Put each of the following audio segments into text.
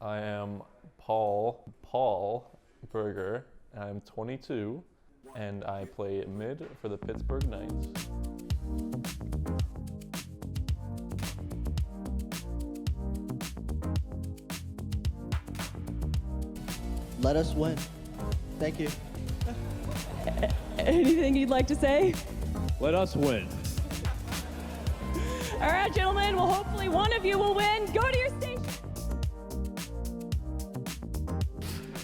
I am Paul Berger. I'm 22, and I play mid for the Pittsburgh Knights. Let us win. Thank you. Anything you'd like to say? Let us win. All right, gentlemen. Well, hopefully one of you will win. Go to your station.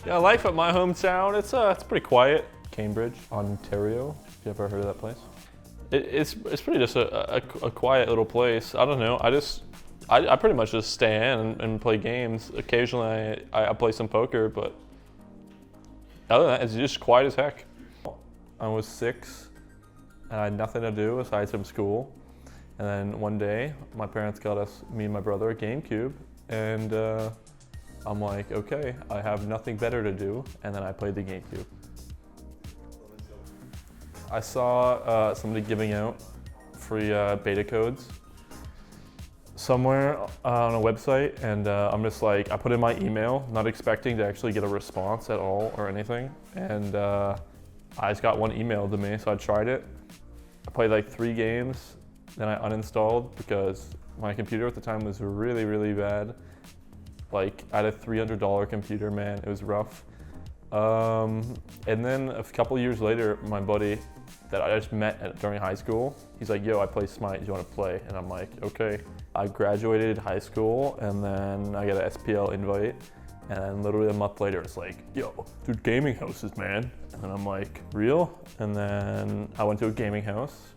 Yeah, life at my hometown, it's pretty quiet. Cambridge, Ontario. Have you ever heard of that place? It's pretty just a quiet little place. I don't know. I pretty much just stay in and play games. Occasionally I play some poker, but other than that, it's just quiet as heck. I was 6 and I had nothing to do aside from school. And then one day, my parents got me and my brother a GameCube, and I'm like, okay, I have nothing better to do, and then I played the GameCube. I saw somebody giving out free beta codes somewhere on a website, and I'm just like, I put in my email, not expecting to actually get a response at all or anything, and I just got one emailed to me, so I tried it. I played like 3 games, then I uninstalled because my computer at the time was really, really bad. Like, I had a $300 computer, man, it was rough. And then a couple years later, my buddy that I just met during high school, he's like, yo, I play Smite, do you want to play? And I'm like, okay. I graduated high school, and then I got an SPL invite, and then literally a month later, it's like, yo, dude, gaming houses, man. And I'm like, real? And then I went to a gaming house,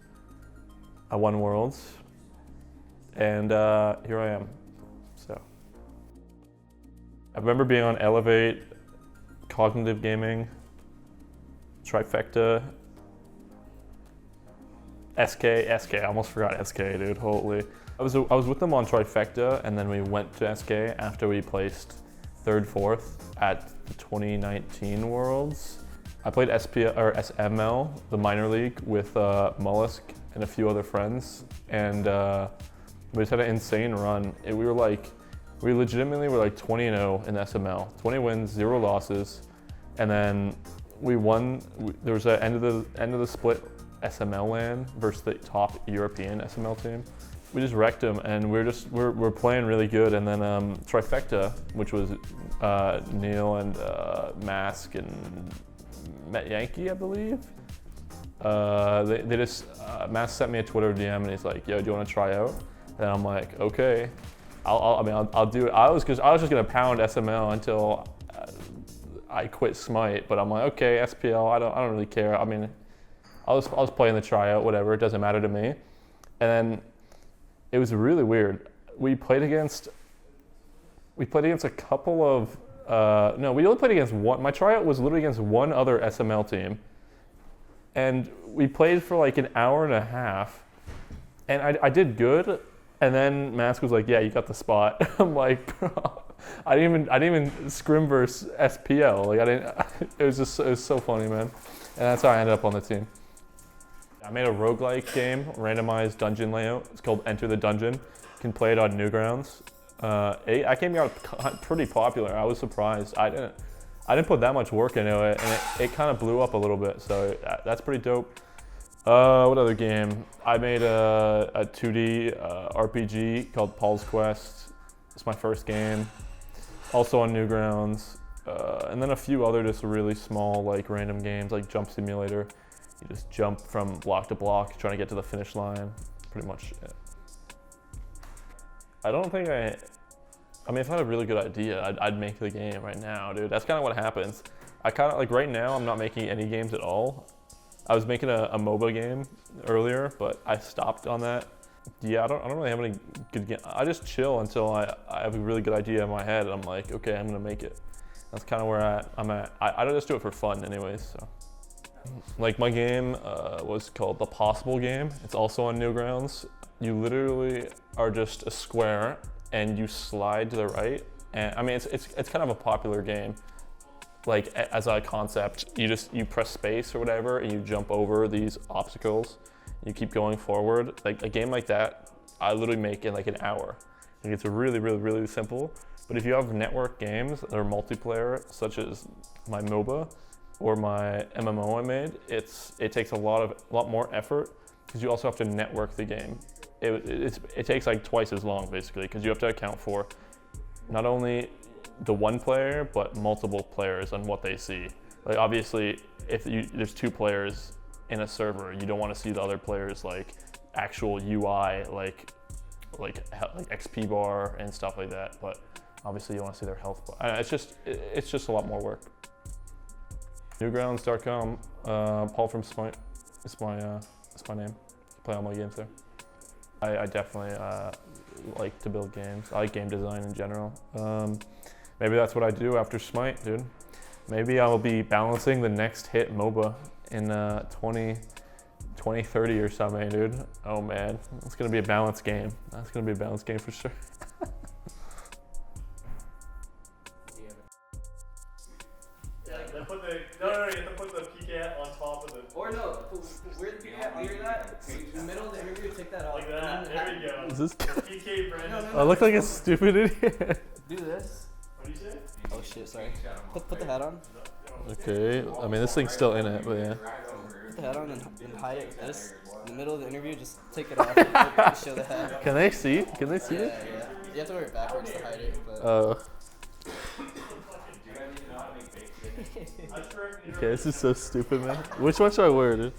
I won Worlds, and here I am, so. I remember being on Elevate, Cognitive Gaming, Trifecta, SK, I almost forgot SK, dude, holy. I was with them on Trifecta, and then we went to SK after we placed 3rd, 4th at the 2019 Worlds. I played SML, the minor league, with Mollusk and a few other friends, and we just had an insane run. We legitimately were like 20-0 in SML, 20 wins, 0 losses, and then we won. There was an end of the split SML LAN versus the top European SML team. We just wrecked them, and we're playing really good. And then Trifecta, which was Neil and Mask and Met Yankee, I believe. Mask sent me a Twitter DM, and he's like, "Yo, do you want to try out?" And I'm like, "Okay, I'll do it." I was just gonna pound SML until I quit Smite, but I'm like, okay, SPL, I don't really care. I mean, I was playing the tryout, whatever. It doesn't matter to me. And then it was really weird. We played against a couple of. No, we only played against one. My tryout was literally against one other SML team, and we played for like an hour and a half, and I did good. And then Mask was like, "Yeah, you got the spot." I'm like, "Bro, I didn't even scrim versus SPL. Like, I didn't." It was so funny, man. And that's how I ended up on the team. I made a roguelike game, randomized dungeon layout. It's called Enter the Dungeon. You can play it on Newgrounds. I came out pretty popular. I was surprised. I didn't put that much work into it, and it kind of blew up a little bit. So that's pretty dope. What other game? I made a 2D RPG called Paul's Quest. It's my first game. Also on Newgrounds. And then a few other just really small, like, random games, like Jump Simulator. You just jump from block to block, trying to get to the finish line. Pretty much it. I don't think I mean, if I had a really good idea, I'd make the game right now, dude. That's kind of what happens. I kind of, like, right now, I'm not making any games at all. I was making a MOBA game earlier, but I stopped on that. Yeah, I don't really have any good game. I just chill until I have a really good idea in my head, and I'm like, okay, I'm gonna make it. That's kind of where I'm at. I don't just do it for fun anyways, so. Like, my game was called The Possible Game. It's also on Newgrounds. You literally are just a square, and you slide to the right. And I mean, it's kind of a popular game. Like, as a concept, you press space or whatever, and you jump over these obstacles. You keep going forward. Like, a game like that, I literally make in like an hour. Like, it's really simple. But if you have network games that are multiplayer, such as my MOBA or my MMO I made, it takes a lot more effort because you also have to network the game. It takes like twice as long basically because you have to account for not only the one player but multiple players and what they see. Like obviously, if there's 2 players in a server, you don't want to see the other players like actual UI like XP bar and stuff like that. But obviously, you want to see their health bar. It's just a lot more work. Newgrounds.com. Paul from Smite. It's my name. Play all my games there. I definitely like to build games. I like game design in general. Maybe that's what I do after Smite, dude. Maybe I will be balancing the next hit MOBA in 2030 or something, dude. Oh man, it's gonna be a balanced game. That's gonna be a balanced game for sure. You have to put the PK on top of the. Or no, where the PK near that, in the middle of the interview, take that off. Like that. There we go. Is this? PK brand. I look like a stupid idiot. Do this. What do you say? Oh shit, sorry. Put the hat on. Okay, I mean this thing's still in it, but yeah. Put the hat on and hide it with this. In the middle of the interview, just take it off and show the hat. Can they see? Can they see Yeah, it? yeah. You have to wear it backwards to hide it, but... Okay, this is so stupid, man. Which one should I wear, dude?